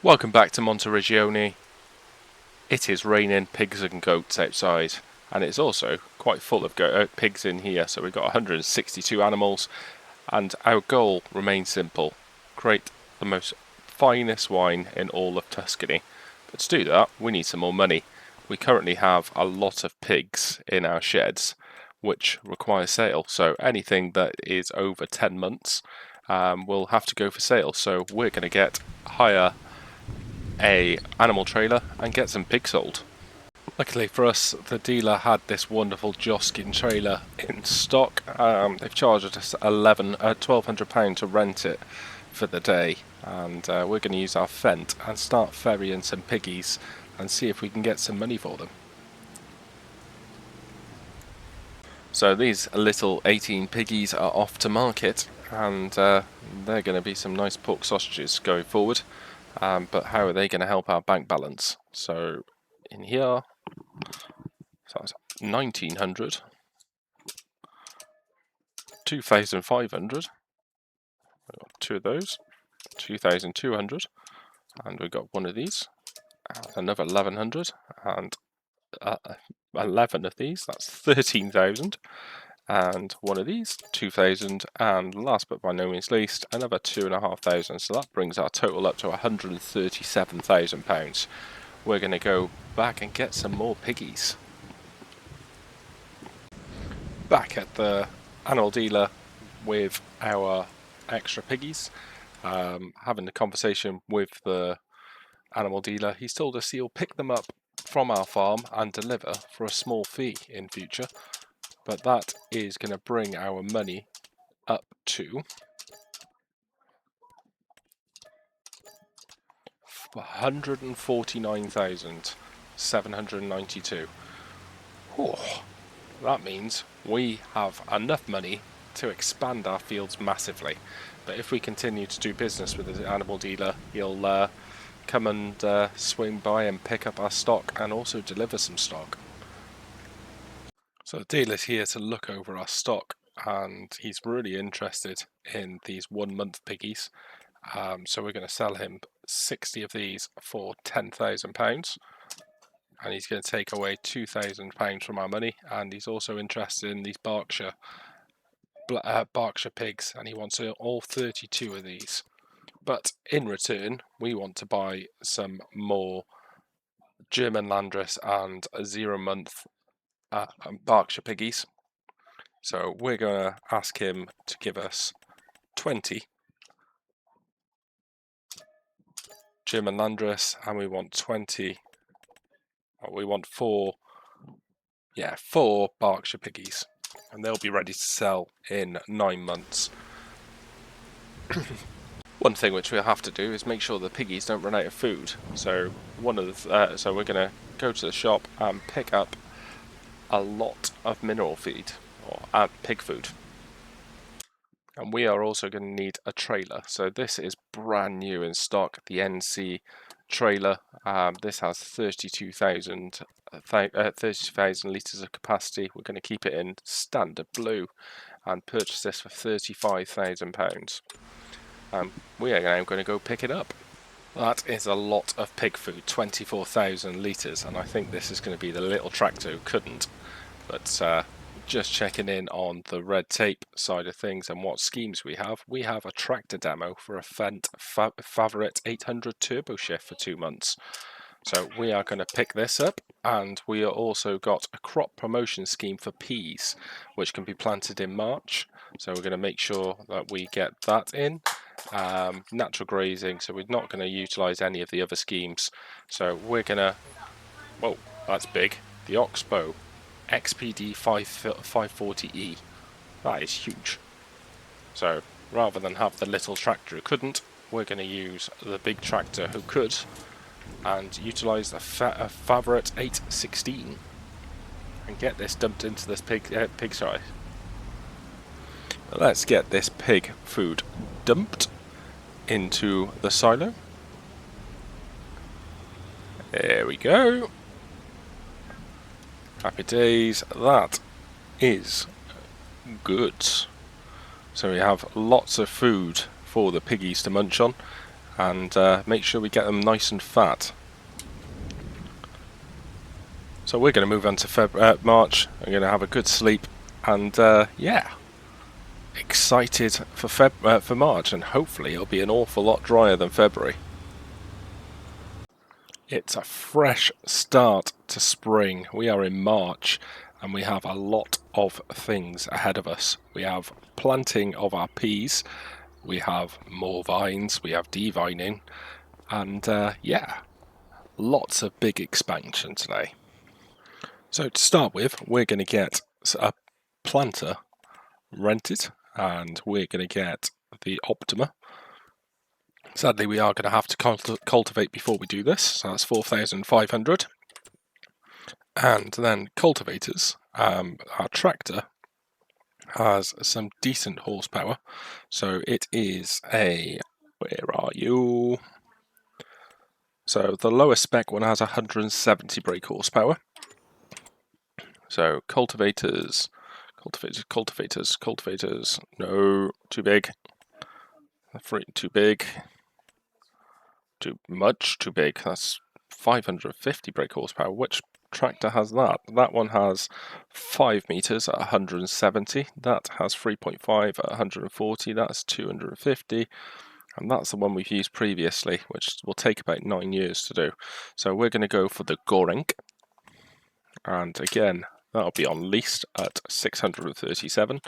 Welcome back to Monteriggioni. It is raining pigs and goats outside, and it's also quite full of pigs in here, so we've got 162 animals, and our goal remains simple: create the most finest wine in all of Tuscany. But to do that, we need some more money. We currently have a lot of pigs in our sheds, which require sale, so anything that is over 10 months will have to go for sale. So we're going to hire a animal trailer and get some pigs sold. Luckily for us, the dealer had this wonderful Joskin trailer in stock. They've charged us £1,200 to rent it for the day, and we're going to use our Fent and start ferrying some piggies and see if we can get some money for them. So these little 18 piggies are off to market, and they're going to be some nice pork sausages going forward. But how are they going to help our bank balance? So in here, so that's 1900, 2500, we've got two of those, 2200, and we've got one of these, another 1100, and 11 of these, that's 13,000, and one of these, 2,000, and last but by no means least, another 2,500. So that brings our total up to £137,000. We're going to go back and get some more piggies. Back at the animal dealer with our extra piggies, having a conversation with the animal dealer. He's told us he'll pick them up from our farm and deliver for a small fee in future, but that is going to bring our money up to £149,792. Oh, that means we have enough money to expand our fields massively. But if we continue to do business with the animal dealer, he'll come and swing by and pick up our stock and also deliver some stock. So the dealer's here to look over our stock, and he's really interested in these 1 month piggies. So we're going to sell him 60 of these for £10,000, and he's going to take away £2,000 from our money. And he's also interested in these Berkshire pigs, and he wants all 32 of these. But in return, we want to buy some more German Landrace and 0 month Berkshire piggies. So we're going to ask him to give us 20 German Landrace, and we want 20. We want four Berkshire piggies, and they'll be ready to sell in 9 months. One thing which we'll have to do is make sure the piggies don't run out of food. So so we're going to go to the shop and pick up a lot of mineral feed or pig food. And we are also going to need a trailer. So this is brand new in stock, the NC trailer. This has 32,000 litres of capacity. We're going to keep it in standard blue and purchase this for £35,000. We are now going to go pick it up. That is a lot of pig food, 24,000 litres, and I think this is going to be the little tractor who couldn't. But just checking in on the red tape side of things and what schemes we have. We have a tractor demo for a Fent Favorite 800 Turbo Shift for 2 months. So we are going to pick this up, and we are also got a crop promotion scheme for peas, which can be planted in March. So we're going to make sure that we get that in. Natural grazing, so we're not going to utilise any of the other schemes. So we're going to, whoa, that's big, the Oxbow XPD 540E. That is huge. So rather than have the little tractor who couldn't, we're going to use the big tractor who could and utilise the Favorite 816 and get this dumped into this pigsty. Let's get this pig food dumped into the silo. There we go. Happy days. That is good. So we have lots of food for the piggies to munch on, and make sure we get them nice and fat. So we're going to move on to March. I'm going to have a good sleep, and yeah, excited for March, and hopefully it'll be an awful lot drier than February. It's a fresh start to spring. We are in March, and we have a lot of things ahead of us. We have planting of our peas, we have more vines, we have devining, and yeah, lots of big expansion today. So to start with, we're going to get a planter rented, and we're going to get the Optima. Sadly, we are going to have to cultivate before we do this, so that's 4,500. And then cultivators, our tractor has some decent horsepower, so it is a, where are you? So the lowest spec one has 170 brake horsepower. So cultivators, no, too big, too big, too big, that's 550 brake horsepower. Which tractor has that? That one has 5 meters at 170, that has 3.5 at 140, that's 250, and that's the one we've used previously, which will take about 9 years to do. So we're going to go for the Goring, and again, that'll be on leased at 637.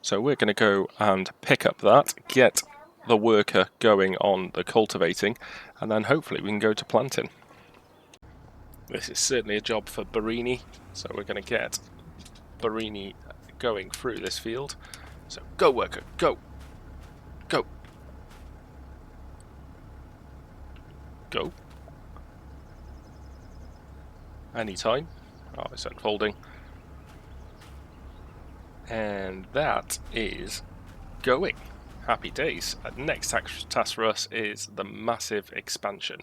So we're going to go and pick up that, get the worker going on the cultivating, and then hopefully we can go to planting. This is certainly a job for Barini, so we're going to get Barini going through this field. So go worker, go! Go! Go! Anytime. Oh, it's unfolding. And that is going. Happy days. Next task for us is the massive expansion.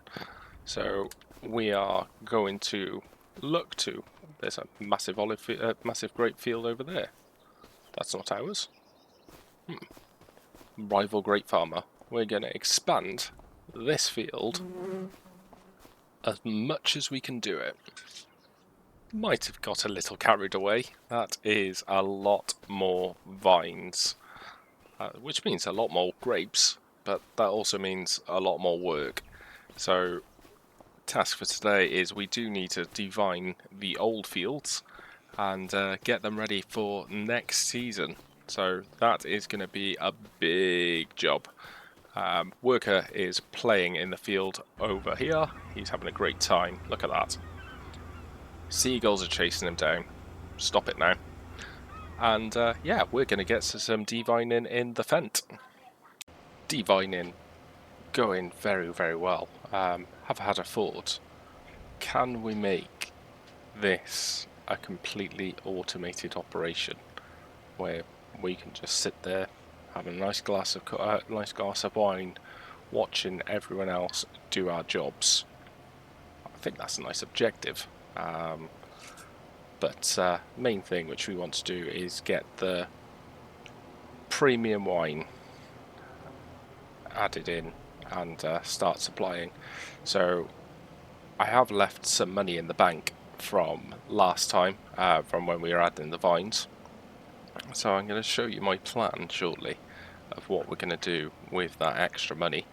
So we are going to look to, there's a massive massive grape field over there. That's not ours. Rival grape farmer. We're going to expand this field as much as we can do it. Might have got a little carried away. That is a lot more vines, which means a lot more grapes, but that also means a lot more work. So task for today is we do need to devine the old fields and get them ready for next season. So that is going to be a big job. Worker is playing in the field over here. He's having a great time. Look at that. Seagulls are chasing him down. Stop it now. And yeah, we're going to get some devining in the Fent. Devining going very, very well. Have had a thought. Can we make this a completely automated operation where we can just sit there, have a nice glass of wine, watching everyone else do our jobs? I think that's a nice objective. But main thing which we want to do is get the premium wine added in and start supplying. So I have left some money in the bank from last time, from when we were adding the vines. So I'm going to show you my plan shortly of what we're going to do with that extra money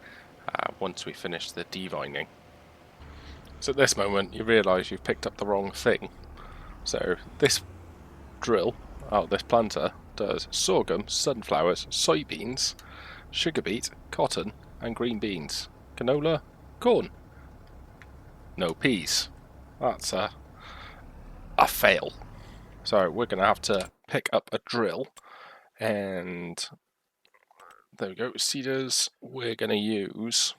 once we finish the devining. So at this moment you realise you've picked up the wrong thing. So this drill, this planter, does sorghum, sunflowers, soybeans, sugar beet, cotton and green beans. Canola, corn. No peas. That's a fail. So we're going to have to pick up a drill, and there we go. Seeders, we're going to use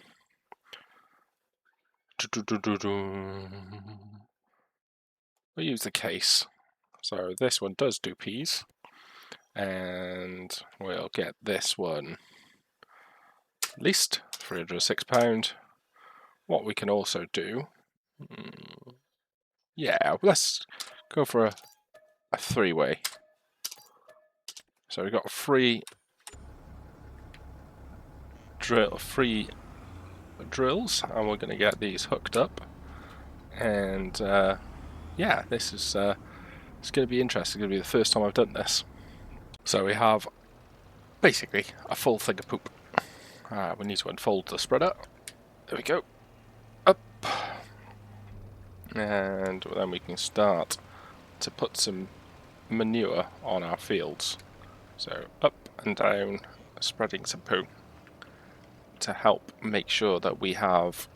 we'll use the case. So this one does do peas, and we'll get this one at least £306. What we can also do, yeah, let's go for a three-way. So we've got a free drill, free drills, and we're going to get these hooked up. And yeah, this is it's going to be interesting. It's going to be the first time I've done this. So we have basically a full thing of poop. We need to unfold the spreader. There we go. Up. And then we can start to put some manure on our fields. So up and down, spreading some poo to help make sure that we have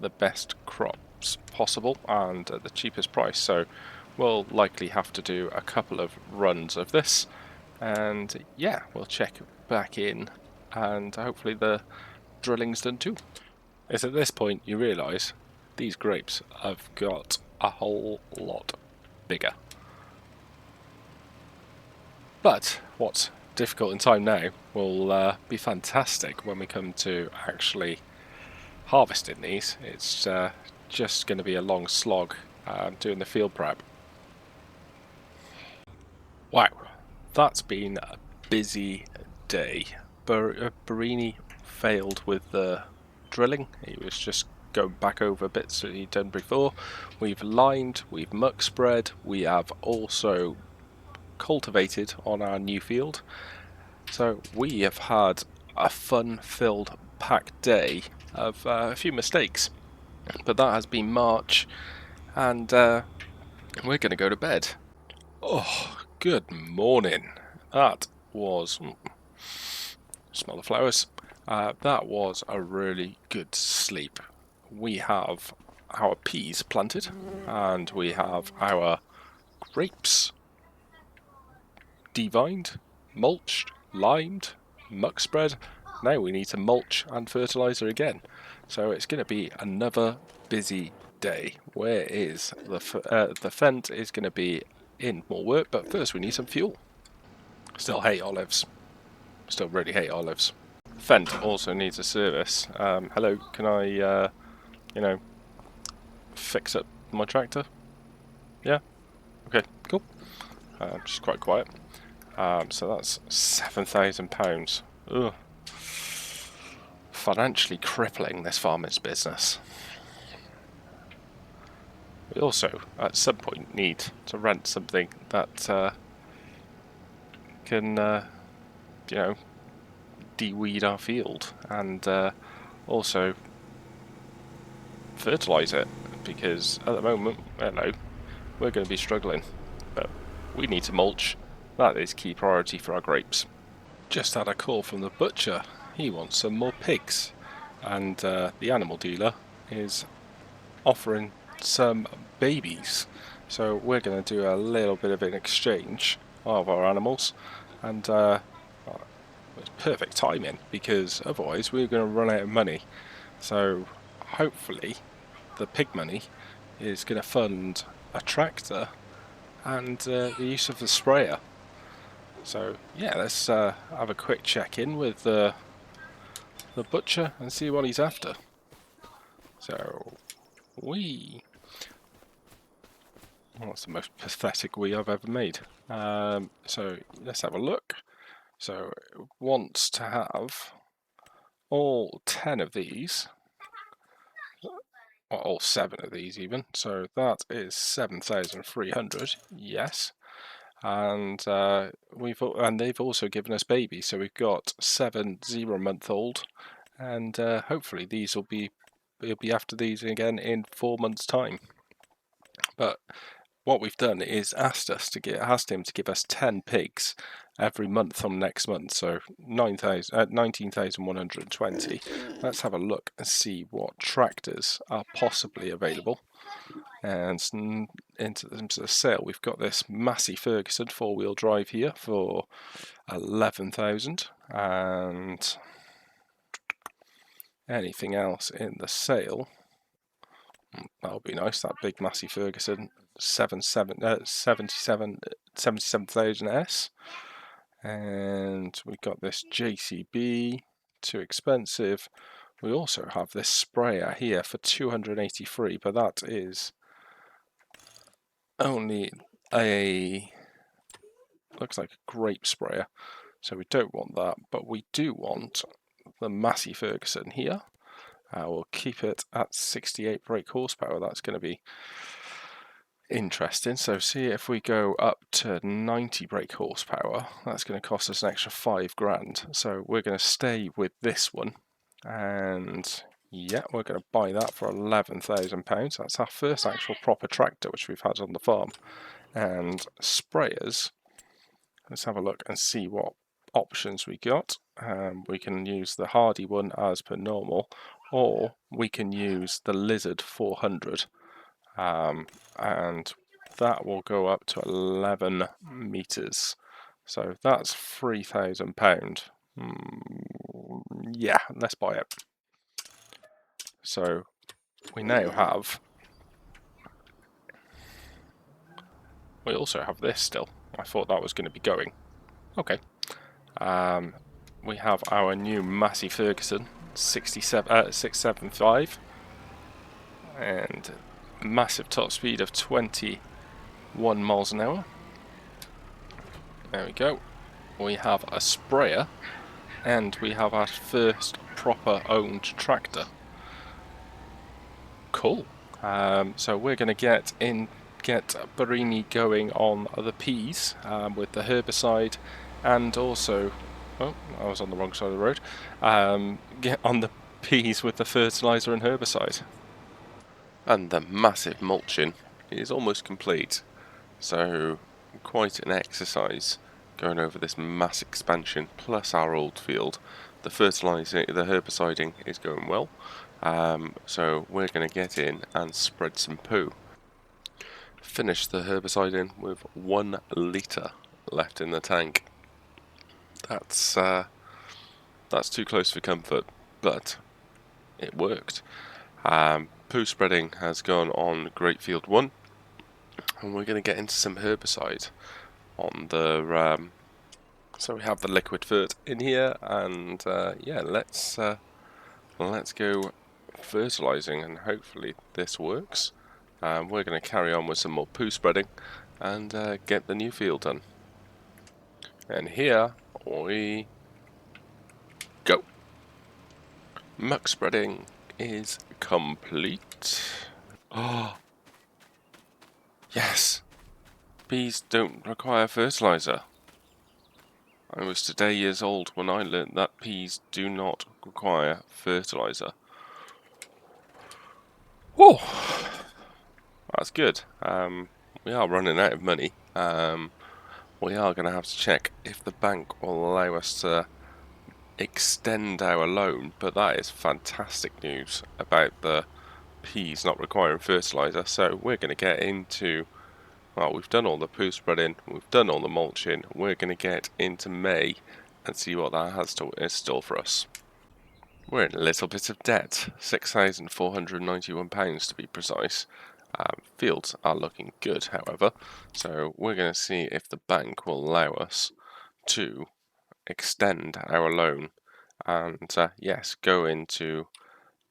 the best crops possible and at the cheapest price. So we'll likely have to do a couple of runs of this, and yeah, we'll check back in, and hopefully the drilling's done too. It's at this point you realise these grapes have got a whole lot bigger. But what's difficult in time now will be fantastic when we come to actually harvesting these. It's just going to be a long slog doing the field prep. Wow, that's been a busy day. Barini failed with the drilling. He was just going back over bits that he'd done before. We've lined, we've muck spread, we have also cultivated on our new field. So we have had a fun-filled, packed day of a few mistakes. But that has been March, and we're going to go to bed. Oh, good morning. That was... smell the flowers. That was a really good sleep. We have our peas planted, and we have our grapes devined, mulched, limed, muck spread. Now we need to mulch and fertilizer again. So it's going to be another busy day. Where is the Fent is going to be in more work, but first we need some fuel. Still hate olives. Still really hate olives. Fent also needs a service. Hello, can I, you know, fix up my tractor? Yeah? Okay, cool. Just quite quiet. So that's £7,000. Ugh. Financially crippling this farmer's business. We also, at some point, need to rent something that can, you know, de-weed our field and also fertilise it, because at the moment, hello, we're going to be struggling. But we need to mulch. That is key priority for our grapes. Just had a call from the butcher. He wants some more pigs, and the animal dealer is offering some babies. So we're going to do a little bit of an exchange of our animals, and it's perfect timing because otherwise we're going to run out of money. So hopefully the pig money is going to fund a tractor and the use of the sprayer. So yeah, let's have a quick check-in with the butcher and see what he's after. So that's the most pathetic wee I've ever made. So let's have a look. So it wants to have all 10 of these, or all 7 of these even. So that is 7,300. Yes. And they've also given us babies, so we've got 7 0-month-old, and hopefully we'll be after these again in 4 months' time. But what we've done is asked him to give us 10 pigs every month from next month, so 19,120. Let's have a look and see what tractors are possibly available. And into the sale, we've got this Massey Ferguson 4-wheel drive here for 11,000, and anything else in the sale, that'll be nice. That big Massey Ferguson 77,000 S, and we've got this JCB, too expensive. We also have this sprayer here for 283, but that is only looks like a grape sprayer, so we don't want that, but we do want the Massey Ferguson here, We'll keep it at 68 brake horsepower. That's going to be interesting. So see if we go up to 90 brake horsepower, that's going to cost us an extra 5 grand. So we're going to stay with this one, and yeah, we're going to buy that for £11,000. That's our first actual proper tractor which we've had on the farm. And sprayers, let's have a look and see what options we got. We can use the Hardy one as per normal, or we can use the Lizard 400, and that will go up to 11 meters. So that's £3,000. Yeah, let's buy it. So we now have. We also have this still. I thought that was going to be going. Okay. We have our new Massey Ferguson 675 and massive top speed of 21 miles an hour. There we go. We have a sprayer, and we have our first proper owned tractor. Cool. So we're going to get Barini going on the peas with the herbicide, and also, oh, I was on the wrong side of the road. Get on the peas with the fertilizer and herbicide. And the massive mulching is almost complete. So quite an exercise going over this mass expansion plus our old field. The fertilizing, the herbiciding is going well. So we're going to get in and spread some poo. Finish the herbiciding with 1 litre left in the tank. That's too close for comfort, but it worked. Poo spreading has gone on Grape Field 1, and we're going to get into some herbicide on the. So we have the liquid fert in here, and yeah, let's go fertilizing, and hopefully this works. We're going to carry on with some more poo spreading and get the new field done. And here we go. Muck spreading is complete. Oh, yes. Bees don't require fertilizer. I was today years old when I learnt that peas do not require fertilizer. Oh, that's good. We are running out of money. We are going to have to check if the bank will allow us to extend our loan, but that is fantastic news about the peas not requiring fertilizer. So we're going to get into, well, we've done all the poo spreading, we've done all the mulching, we're going to get into May and see what that has in store for us. We're in a little bit of debt, £6,491 to be precise. Fields are looking good, however, so we're going to see if the bank will allow us to extend our loan and yes, go into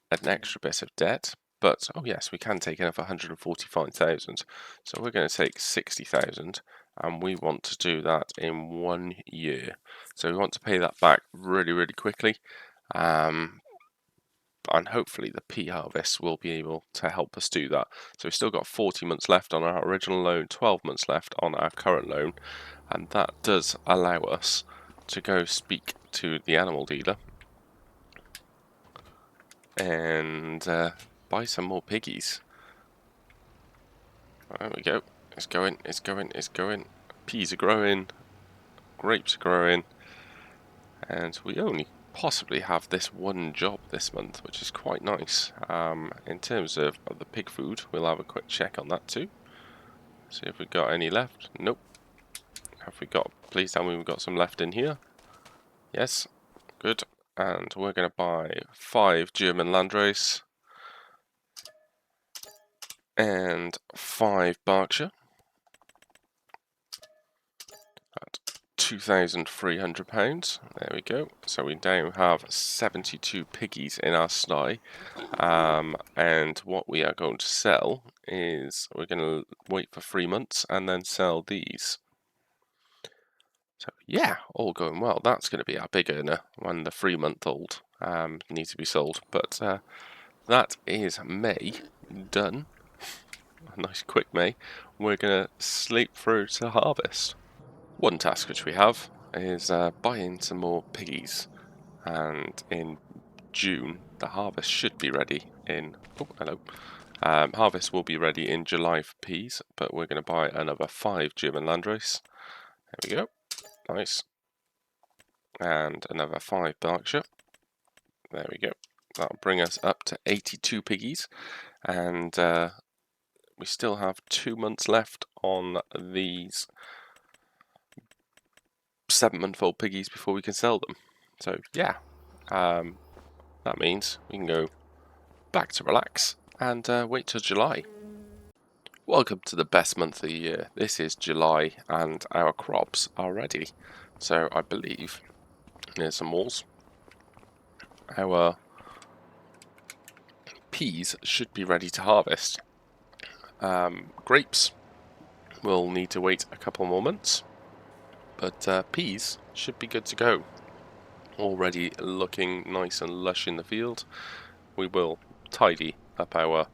an extra bit of debt. But oh yes, we can take another 145,000. So we're going to take 60,000, and we want to do that in 1 year. So we want to pay that back really, really quickly. And hopefully the pea harvest will be able to help us do that. So we've still got 40 months left on our original loan, 12 months left on our current loan, and that does allow us to go speak to the animal dealer and buy some more piggies. There we go. It's going, it's going, it's going. Peas are growing, grapes are growing, and we only possibly have this one job this month, which is quite nice. In terms of the pig food, we'll have a quick check on that too. See if we've got any left. Nope. Have we got, please tell me we've got some left in here. Yes, good. And we're going to buy 5 German Landrace and 5 Berkshire at £2,300. There we go. So we now have 72 piggies in our sty, and what we are going to sell is we're going to wait for 3 months and then sell these. So yeah, all going well. That's going to be our big earner when the 3-month-old need to be sold. But that is May done. A nice quick May. We're going to sleep through to harvest. One task which we have is buying some more piggies, and in June the harvest should be ready in... Oh, hello. Harvest will be ready in July for peas, but we're going to buy another 5 German landrace. There we go. Nice. And another 5 Berkshire. There we go. That'll bring us up to 82 piggies, and we still have 2 months left on these 7-month-old piggies before we can sell them. So yeah, that means we can go back to relax and wait till July. Welcome to the best month of the year. This is July and our crops are ready. So I believe, near some walls, our peas should be ready to harvest. Grapes will need to wait a couple more months, but peas should be good to go. Already looking nice and lush in the field. We will tidy up our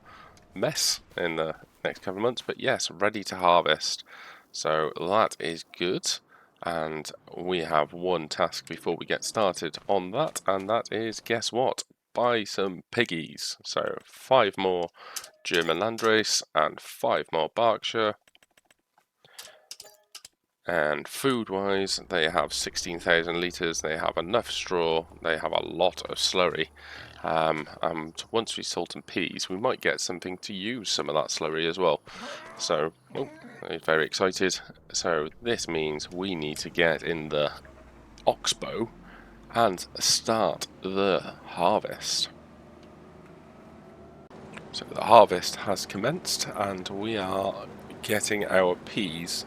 mess in the next couple of months, but yes, ready to harvest. So that is good, and we have one task before we get started on that, and that is, guess what? Buy some piggies. So 5 more German landrace and 5 more Berkshire. And food-wise, they have 16,000 litres, they have enough straw, they have a lot of slurry. And once we sold some peas, we might get something to use some of that slurry as well. So, I'm very excited. So this means we need to get in the oxbow and start the harvest. So the harvest has commenced, and we are getting our peas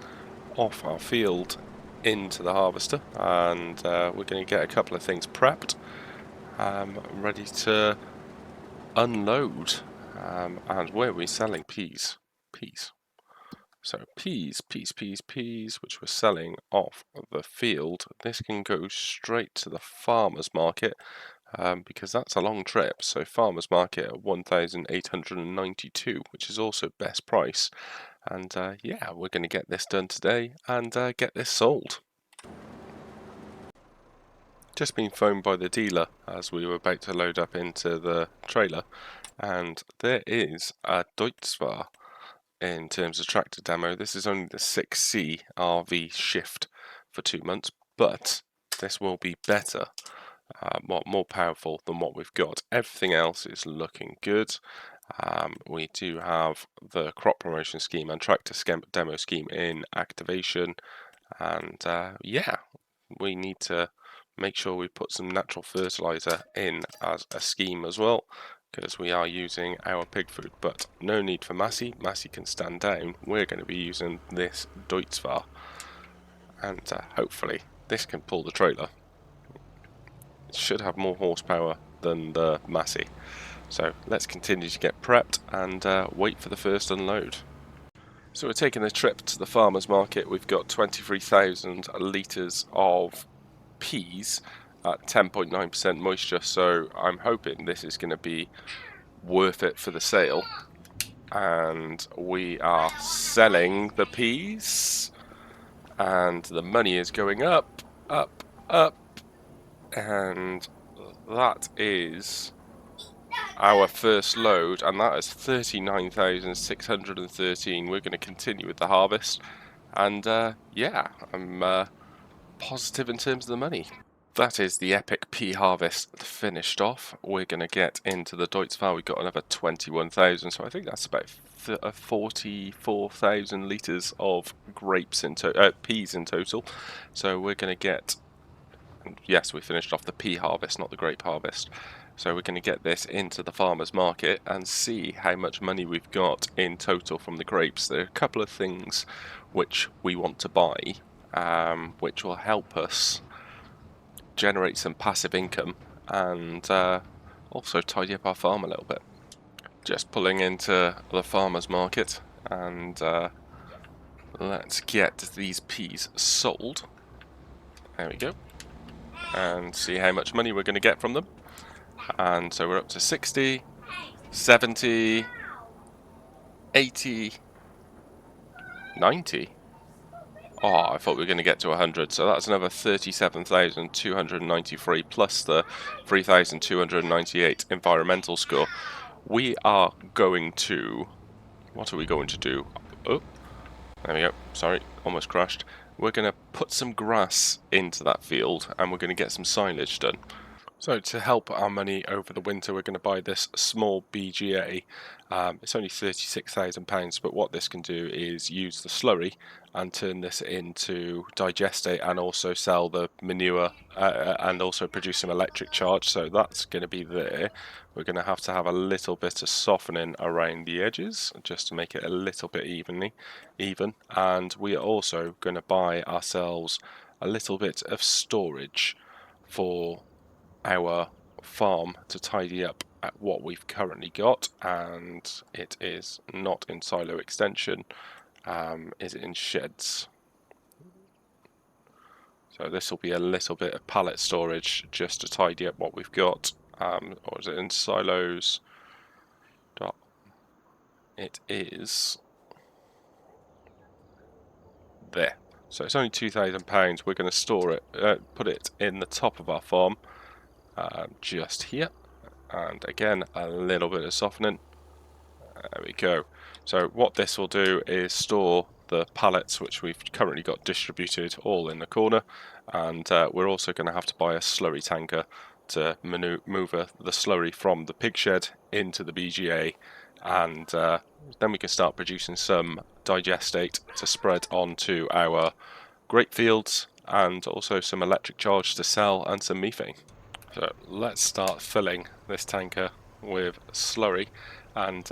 off our field into the harvester, and we're going to get a couple of things prepped, ready to unload. And where are we selling peas? So peas, which we're selling off the field. This can go straight to the farmer's market, because that's a long trip. So farmer's market at 1,892, which is also best price. And yeah, we're going to get this done today and get this sold. Just been phoned by the dealer as we were about to load up into the trailer, and there is a Deutzwahr in terms of tractor demo. This is only the 6C RV shift for 2 months, but this will be better, more powerful than what we've got. Everything else is looking good. We do have the crop promotion scheme and tractor demo scheme in activation, and yeah, we need to make sure we put some natural fertilizer in as a scheme as well, because we are using our pig food. But no need for Massey can stand down. We're going to be using this Deutzwahr, and hopefully this can pull the trailer. It should have more horsepower than the Massey. So let's continue to get prepped and wait for the first unload. So we're taking a trip to the farmer's market. We've got 23,000 litres of peas at 10.9% moisture, so I'm hoping this is going to be worth it for the sale. And we are selling the peas, and the money is going up, up, and that is our first load, and that is 39,613. We're going to continue with the harvest, and yeah, I'm positive in terms of the money. That is the epic pea harvest finished off. We're going to get into the Deutzwahr. We've got another 21,000, so I think that's about 44,000 litres of grapes in peas in total. So we're going to get, yes, we finished off the pea harvest, not the grape harvest. So we're going to get this into the farmer's market and see how much money we've got in total from the grapes. There are a couple of things which we want to buy, which will help us generate some passive income and also tidy up our farm a little bit. Just pulling into the farmer's market, and let's get these peas sold. There we go. And see how much money we're going to get from them. And so we're up to 60, 70, 80, 90. Oh, I thought we were going to get to 100, so that's another 37,293 plus the 3,298 environmental score. We are going to... What are we going to do? Oh, there we go. Sorry, almost crashed. We're going to put some grass into that field and we're going to get some silage done. So to help our money over the winter, we're going to buy this small BGA. It's only £36,000, but what this can do is use the slurry and turn this into digestate and also sell the manure and also produce some electric charge. So that's going to be there. We're going to have a little bit of softening around the edges just to make it a little bit even. And we are also going to buy ourselves a little bit of storage for our farm to tidy up at what we've currently got, and it is not in silo extension, is it in sheds. So this will be a little bit of pallet storage just to tidy up what we've got, or is it in silos? It is there. So it's only £2,000. We're going to store it, put it in the top of our farm, just here. And again, a little bit of softening. There we go. So what this will do is store the pallets which we've currently got distributed all in the corner, and we're also going to have to buy a slurry tanker to move the slurry from the pig shed into the BGA, and then we can start producing some digestate to spread onto our grape fields, and also some electric charge to sell and some methane. So let's start filling this tanker with slurry and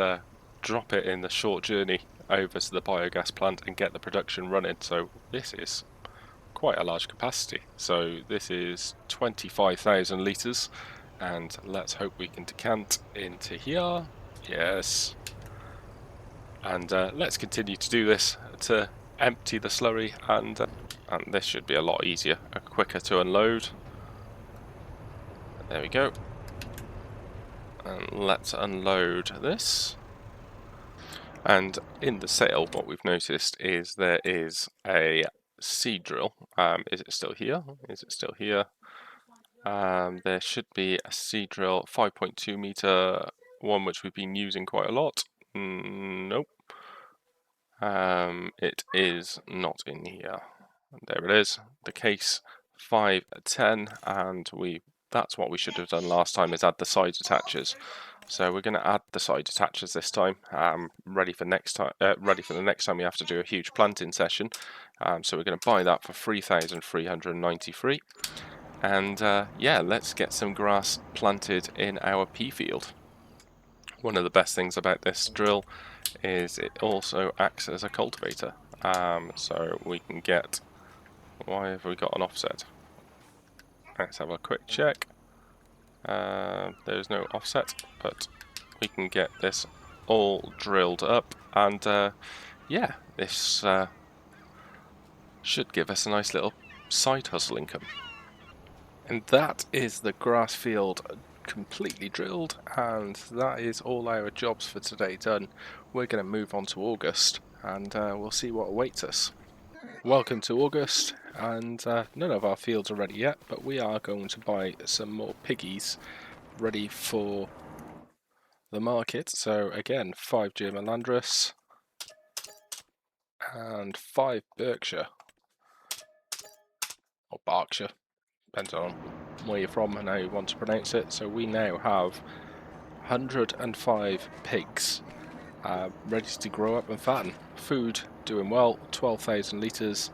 drop it in the short journey over to the biogas plant and get the production running. So this is quite a large capacity. So this is 25,000 litres, and let's hope we can decant into here. Yes. And let's continue to do this to empty the slurry, and this should be a lot easier and quicker to unload. There we go. And let's unload this. And in the sale, what we've noticed is there is a seed drill. Is it still here? Is it still here? There should be a seed drill, 5.2 meter, one which we've been using quite a lot. Nope. It is not in here. There it is. The case 510, and that's what we should have done last time, is add the side attachers. So we're going to add the side attachers this time, ready for the next time we have to do a huge planting session. So we're going to buy that for 3,393, and yeah, let's get some grass planted in our pea field. One of the best things about this drill is it also acts as a cultivator, so we can get... Why have we got an offset? Let's have a quick check. There's no offset, but we can get this all drilled up, and yeah, this should give us a nice little side hustle income. And that is the grass field completely drilled, and that is all our jobs for today done. We're going to move on to August, and we'll see what awaits us. Welcome to August, and none of our fields are ready yet, but we are going to buy some more piggies ready for the market. So again, 5 German Landress and 5 Berkshire, or Berkshire, depends on where you're from and how you want to pronounce it. So we now have 105 pigs ready to grow up and fatten. Food doing well, 12,000 litres,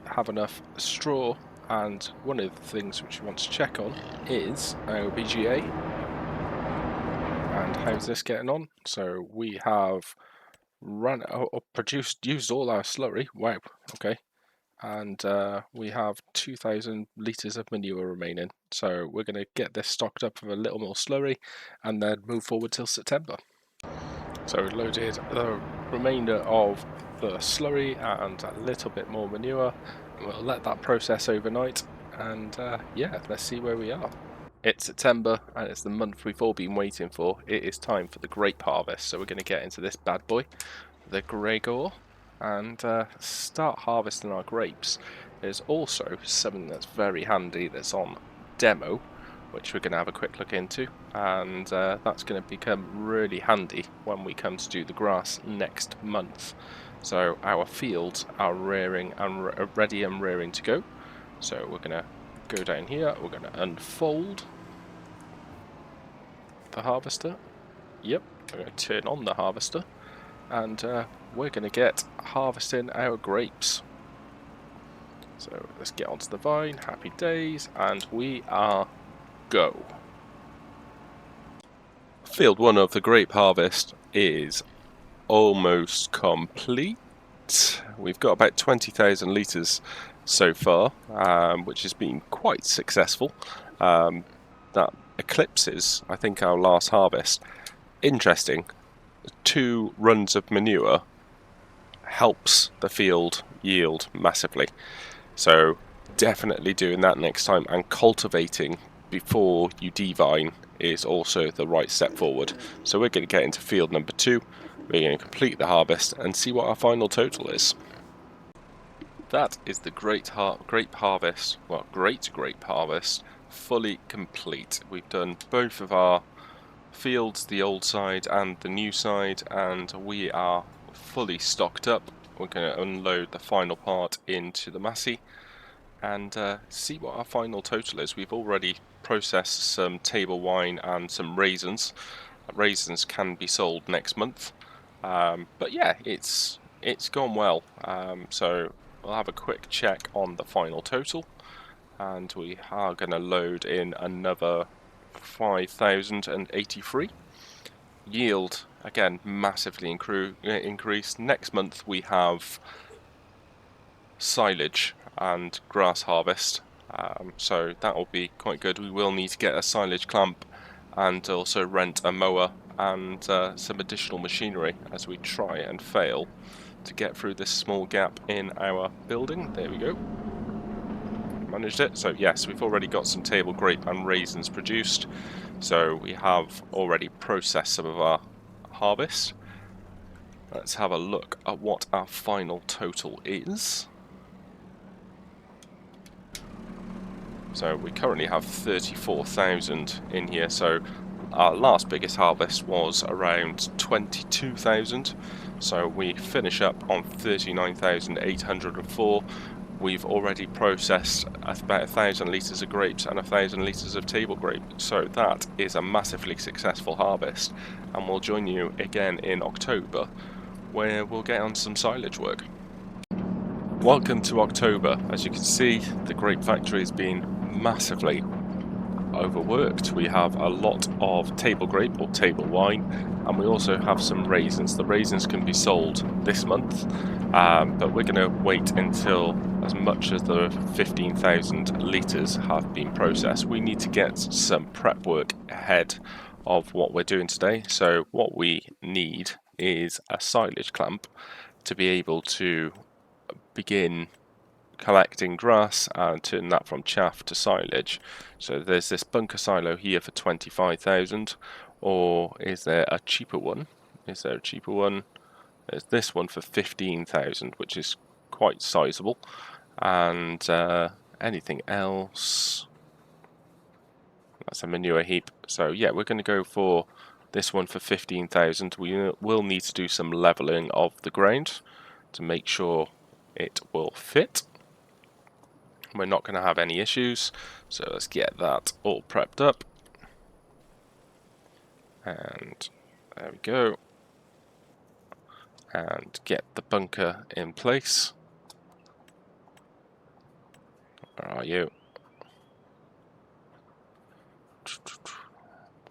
have enough straw, and one of the things which we want to check on is our BGA and how's this getting on. So we have used all our slurry, wow, okay, and we have 2,000 litres of manure remaining, so we're going to get this stocked up with a little more slurry and then move forward till September. So we loaded the remainder of the slurry and a little bit more manure. We'll let that process overnight, and yeah, let's see where we are. It's September and it's the month we've all been waiting for. It is time for the grape harvest, so we're going to get into this bad boy, the Gregor, and start harvesting our grapes. There's also something that's very handy that's on demo, which we're going to have a quick look into, and that's going to become really handy when we come to do the grass next month. So our fields are rearing and ready and rearing to go. So we're going to go down here, we're going to unfold the harvester. Yep, we're going to turn on the harvester, and we're going to get harvesting our grapes. So let's get onto the vine, happy days, and we are go. Field 1 of the grape harvest is almost complete. We've got about 20,000 litres so far, which has been quite successful. That eclipses, I think, our last harvest. Interesting, 2 runs of manure helps the field yield massively. So definitely doing that next time, and cultivating before you devine is also the right step forward. So we're going to get into field number 2. We're going to complete the harvest and see what our final total is. That is the great grape harvest, well, great grape harvest, fully complete. We've done both of our fields, the old side and the new side, and we are fully stocked up. We're going to unload the final part into the Massey and see what our final total is. We've already processed some table wine and some raisins. Raisins can be sold next month, but yeah, it's gone well. So we'll have a quick check on the final total, and we are going to load in another 5,083. Yield again massively increased. Next month we have silage and grass harvest, so that will be quite good. We will need to get a silage clamp and also rent a mower and some additional machinery as we try and fail to get through this small gap in our building. There we go. Managed it. So yes, we've already got some table grape and raisins produced, so we have already processed some of our harvest. Let's have a look at what our final total is. So we currently have 34,000 in here, so our last biggest harvest was around 22,000, so we finish up on 39,804. We've already processed about 1,000 litres of grapes and 1,000 litres of table grape, so that is a massively successful harvest, and we'll join you again in October where we'll get on some silage work. Welcome to October. As you can see, the grape factory has been massively overworked. We have a lot of table grape or table wine, and we also have some raisins. The raisins can be sold this month, but we're going to wait until as much as the 15,000 litres have been processed. We need to get some prep work ahead of what we're doing today. So what we need is a silage clamp to be able to begin collecting grass and turn that from chaff to silage. So there's this bunker silo here for 25,000, or is there a cheaper one? Is there a cheaper one? There's this one for 15,000, which is quite sizable. And anything else? That's a manure heap. So yeah, we're going to go for this one for 15,000. We will need to do some leveling of the ground to make sure it will fit. We're not going to have any issues, so let's get that all prepped up. And there we go. And get the bunker in place. Where are you?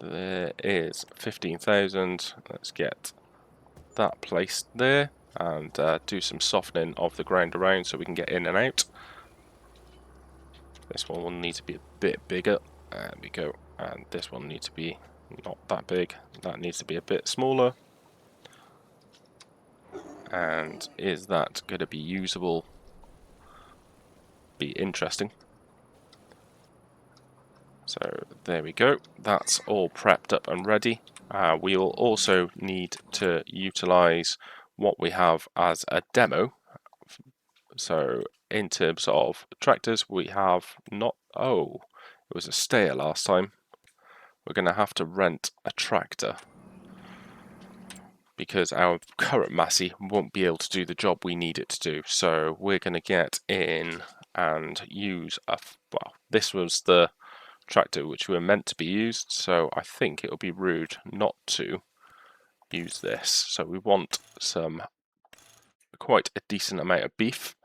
There is 15,000. Let's get that placed there and do some softening of the ground around so we can get in and out. This one will need to be a bit bigger. There we go. And this one needs to be not that big. That needs to be a bit smaller. And is that going to be usable? Be interesting. So there we go, that's all prepped up and ready. We will also need to utilize what we have as a demo. So in terms of tractors, we have not, oh, it was a stayer last time. We're going to have to rent a tractor because our current Massey won't be able to do the job we need it to do. So we're going to get in and use a, well, this was the tractor which were meant to be used, so I think it would be rude not to use this. So we want quite a decent amount of beef.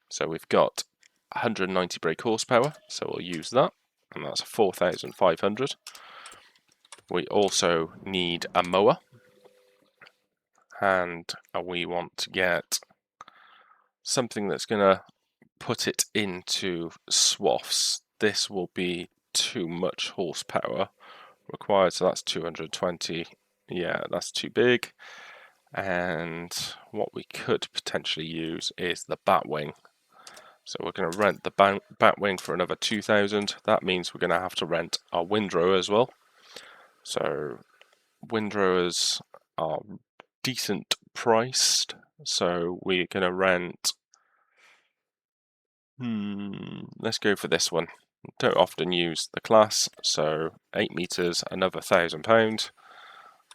So we've got 190 brake horsepower, so we'll use that, and that's 4,500. We also need a mower, and we want to get something that's going to put it into swaths. This will be too much horsepower required, so that's 220. Yeah, that's too big. And what we could potentially use is the batwing. So we're going to rent the batwing for another 2,000. That means we're going to have to rent our windrower as well. So windrowers are decent priced, so we're going to rent, let's go for this one. Don't often use the class, so 8 meters, another £1,000.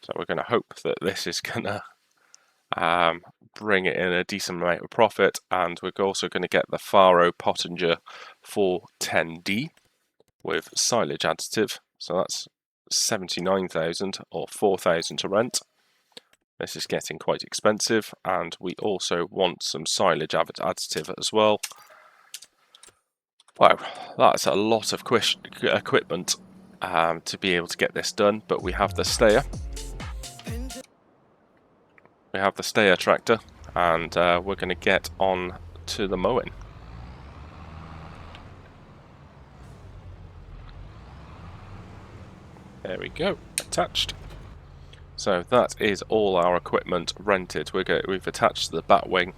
So we're going to hope that this is going to bring it in a decent amount of profit, and we're also going to get the Faro Pottinger 410D with silage additive, so that's 79,000 or 4,000 to rent. This is getting quite expensive, and we also want some silage additive as well. Wow, that's a lot of equipment to be able to get this done, but we have the stayer. We have the stayer tractor, and we're going to get on to the mowing. There we go, attached. So that is all our equipment rented. We've attached the batwing.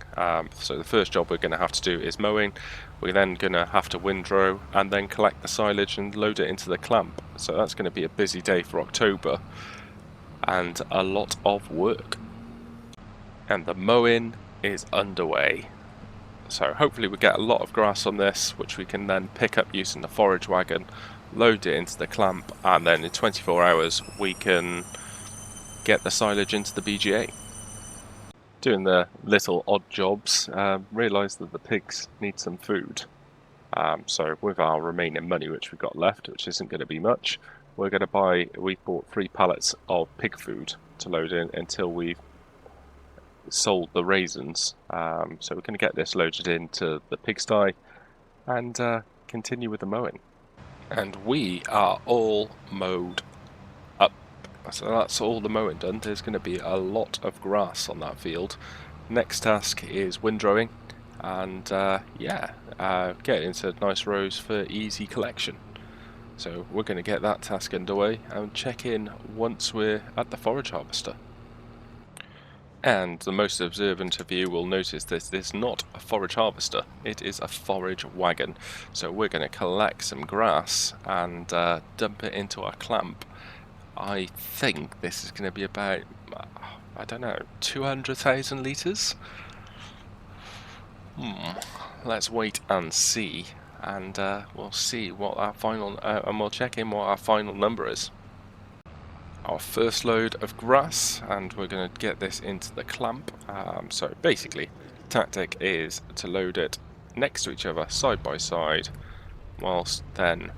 So the first job we're going to have to do is mowing. We're then going to have to windrow and then collect the silage and load it into the clamp. So that's going to be a busy day for October and a lot of work. And the mowing is underway. So hopefully we get a lot of grass on this, which we can then pick up using the forage wagon, load it into the clamp, and then in 24 hours we can get the silage into the BGA. Doing the little odd jobs, realised that the pigs need some food. So with our remaining money which we've got left, which isn't going to be much, we're going to buy, we bought 3 pallets of pig food to load in until we've sold the raisins. So we're going to get this loaded into the pigsty and continue with the mowing. And we are all mowed up. So that's all the mowing done. There's going to be a lot of grass on that field. Next task is windrowing, and get into nice rows for easy collection. So we're going to get that task underway and check in once we're at the forage harvester. And the most observant of you will notice this is not a forage harvester, it is a forage wagon. So we're going to collect some grass and dump it into our clamp. I think this is going to be about, I don't know, 200,000 litres? Let's wait and see, and we'll see what our final, and we'll check in what our final number is. Our first load of grass, and we're going to get this into the clamp. So basically, tactic is to load it next to each other, side by side, whilst then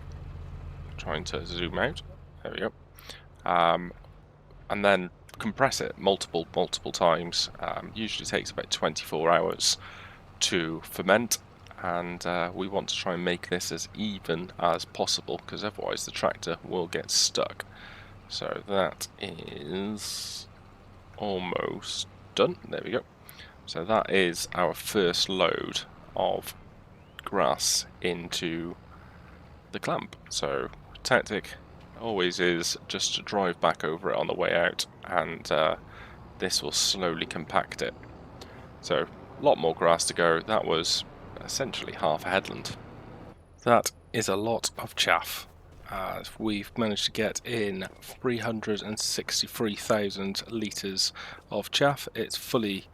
trying to zoom out. There we go. And then compress it multiple times. Usually takes about 24 hours to ferment, and we want to try and make this as even as possible, because otherwise the tractor will get stuck. So that is almost done. There we go. So that is our first load of grass into the clamp. So tactic always is just to drive back over it on the way out, and this will slowly compact it. So a lot more grass to go. That was essentially half a headland. That is a lot of chaff, as we've managed to get in 363,000 litres of chaff. It's fully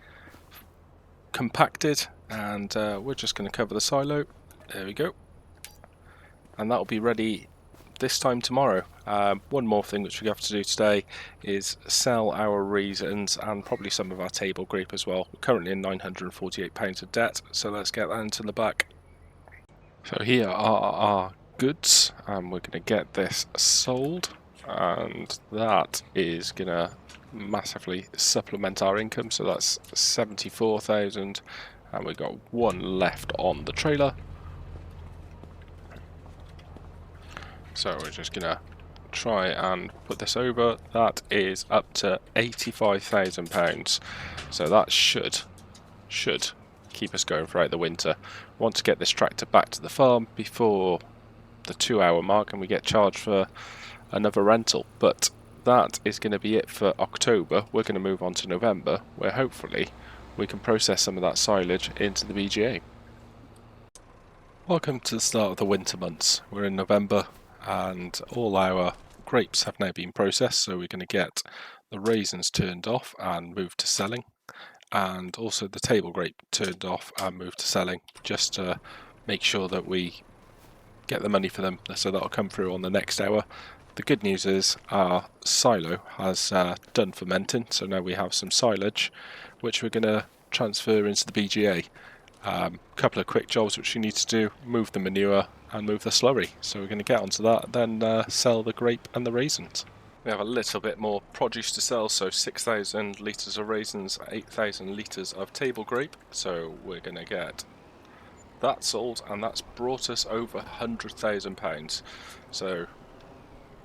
compacted, and we're just going to cover the silo. There we go, and that'll be ready this time tomorrow. One more thing which we have to do today is sell our raisins and probably some of our table grape as well. We're currently in £948 of debt, so let's get that into the back. So here are our goods, and we're going to get this sold, and that is going to massively supplement our income. So that's 74,000, and we've got one left on the trailer. So we're just going to try and put this over. That is up to £85,000. So that should keep us going throughout the winter. Want to get this tractor back to the farm before the 2-hour mark, and we get charged for another rental. But that is going to be it for October. We're going to move on to November, where hopefully we can process some of that silage into the BGA. Welcome to the start of the winter months. We're in November, and all our grapes have now been processed, so we're going to get the raisins turned off and moved to selling, and also the table grape turned off and moved to selling, just to make sure that we get the money for them. So that'll come through on the next hour. The good news is our silo has done fermenting, so now we have some silage which we're going to transfer into the BGA. Couple of quick jobs which we need to do: move the manure and move the slurry. So we're going to get onto that, then sell the grape and the raisins. We have a little bit more produce to sell, so 6,000 litres of raisins, 8,000 litres of table grape. So we're going to get that sold, and that's brought us over £100,000. So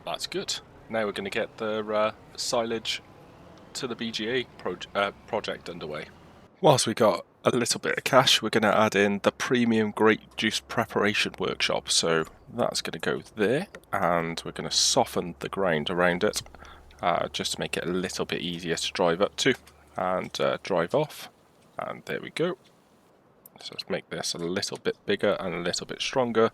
that's good. Now we're going to get the silage to the BGA project underway. Whilst we got a little bit of cash, we're going to add in the premium grape juice preparation workshop. So that's going to go there, and we're going to soften the ground around it, just to make it a little bit easier to drive up to and drive off. And there we go. So let's make this a little bit bigger and a little bit stronger.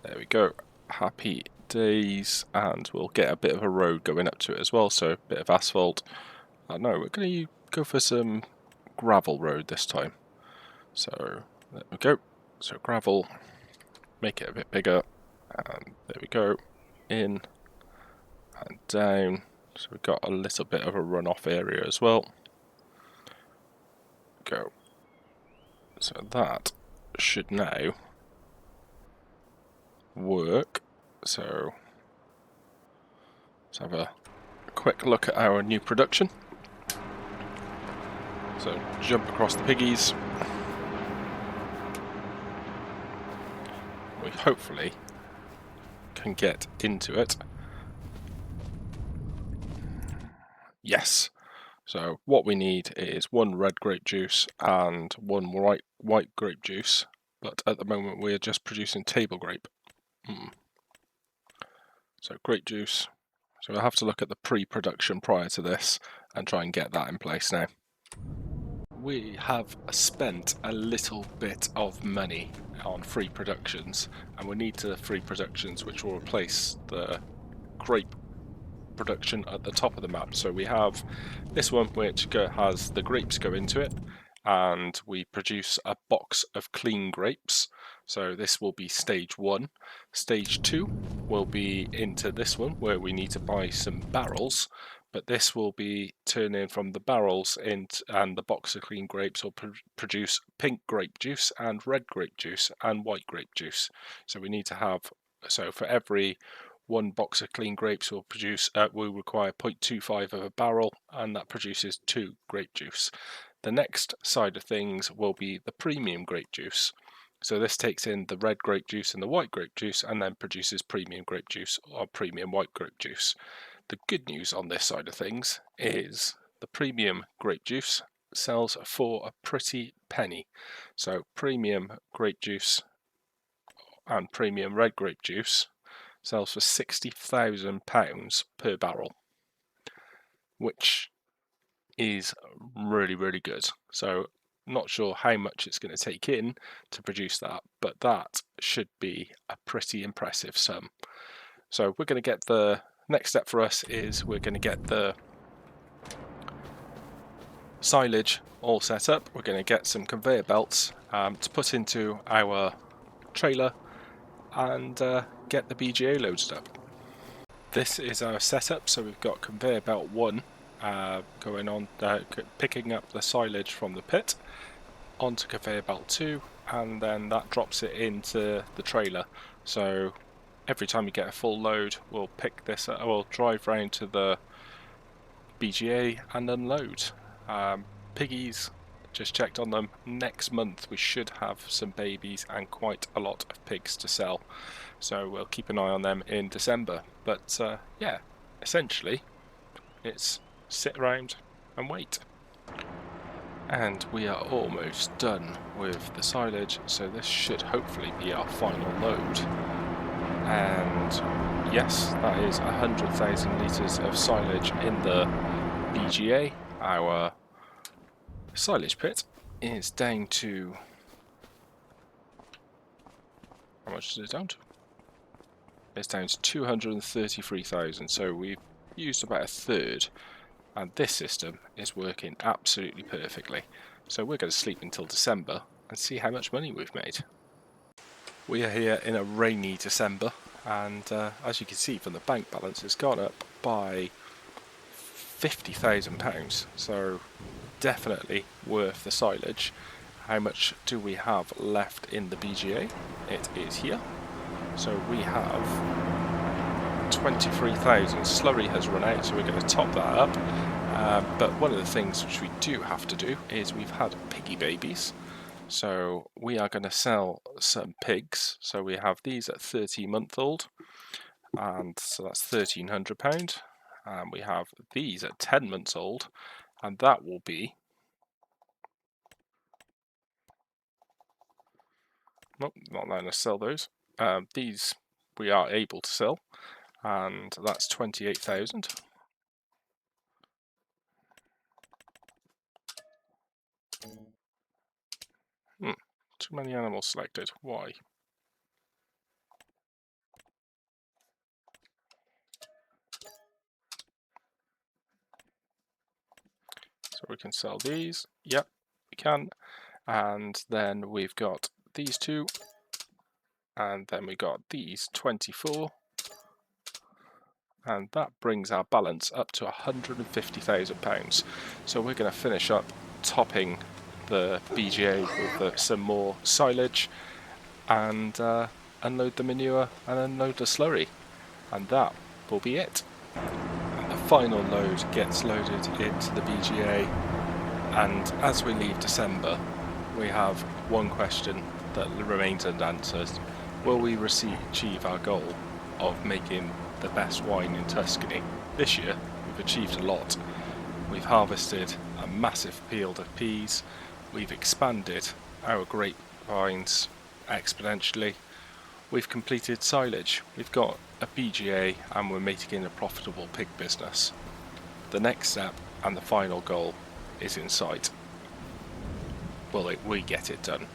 There we go. Happy days. And we'll get a bit of a road going up to it as well, so a bit of asphalt. No, we're going to go for some gravel road this time. So there we go. So gravel, make it a bit bigger, and there we go. In and down. So we've got a little bit of a runoff area as well. Go. So that should now work. So let's have a quick look at our new production. So jump across the piggies. We hopefully can get into it. Yes. So what we need is one red grape juice and one white grape juice, but at the moment we are just producing table grape. So grape juice. So we'll have to look at the pre-production prior to this and try and get that in place now. We have spent a little bit of money on free productions, and we need the free productions which will replace the grape production at the top of the map. So we have this one which has the grapes go into it, and we produce a box of clean grapes. So this will be stage 1. Stage 2 will be into this one where we need to buy some barrels, but this will be turning from the barrels into, and the box of clean grapes will produce pink grape juice and red grape juice and white grape juice. So we need to have, so for every one box of clean grapes will require 0.25 of a barrel, and that produces 2 grape juice. The next side of things will be the premium grape juice. So this takes in the red grape juice and the white grape juice and then produces premium grape juice or premium white grape juice. The good news on this side of things is the premium grape juice sells for a pretty penny. So premium grape juice and premium red grape juice sells for £60,000 per barrel, which is really, really good. So not sure how much it's going to take in to produce that, but that should be a pretty impressive sum. So we're going to get the next step for us is we're going to get the silage all set up. We're going to get some conveyor belts to put into our trailer and get the BGA loaded up. This is our setup. So we've got conveyor belt 1 going on, picking up the silage from the pit onto conveyor belt 2, and then that drops it into the trailer. So every time you get a full load, we'll pick this up, we'll drive round to the BGA and unload. Piggies, just checked on them, next month we should have some babies and quite a lot of pigs to sell, so we'll keep an eye on them in December. But yeah, essentially it's sit around and wait. And we are almost done with the silage, so this should hopefully be our final load. And yes, that is 100,000 litres of silage in the BGA. Our silage pit is down to... how much is it down to? It's down to 233,000, so we've used about a third. And this system is working absolutely perfectly. So we're going to sleep until December and see how much money we've made. We are here in a rainy December, and as you can see from the bank balance, it's gone up by £50,000. So definitely worth the silage. How much do we have left in the BGA? It is here. So we have 23,000. Slurry has run out, so we're going to top that up. But one of the things which we do have to do is we've had piggy babies, so we are going to sell some pigs. So we have these at 13-month-old, and so that's £1,300. And we have these at 10 months old, and that will be... nope, not letting us sell those. These we are able to sell, and that's 28,000. Too many animals selected. Why? So we can sell these. Yep, we can. And then we've got these two. And then we got these 24. And that brings our balance up to £150,000. So we're going to finish up topping the BGA with some more silage and unload the manure and unload the slurry, and that will be it. And the final load gets loaded into the BGA, and as we leave December we have one question that remains unanswered. Will we achieve our goal of making the best wine in Tuscany? This year we've achieved a lot. We've harvested a massive field of peas, we've expanded our grape vines exponentially, we've completed silage, we've got a BGA, and we're making a profitable pig business. The next step and the final goal is in sight. Will we get it done?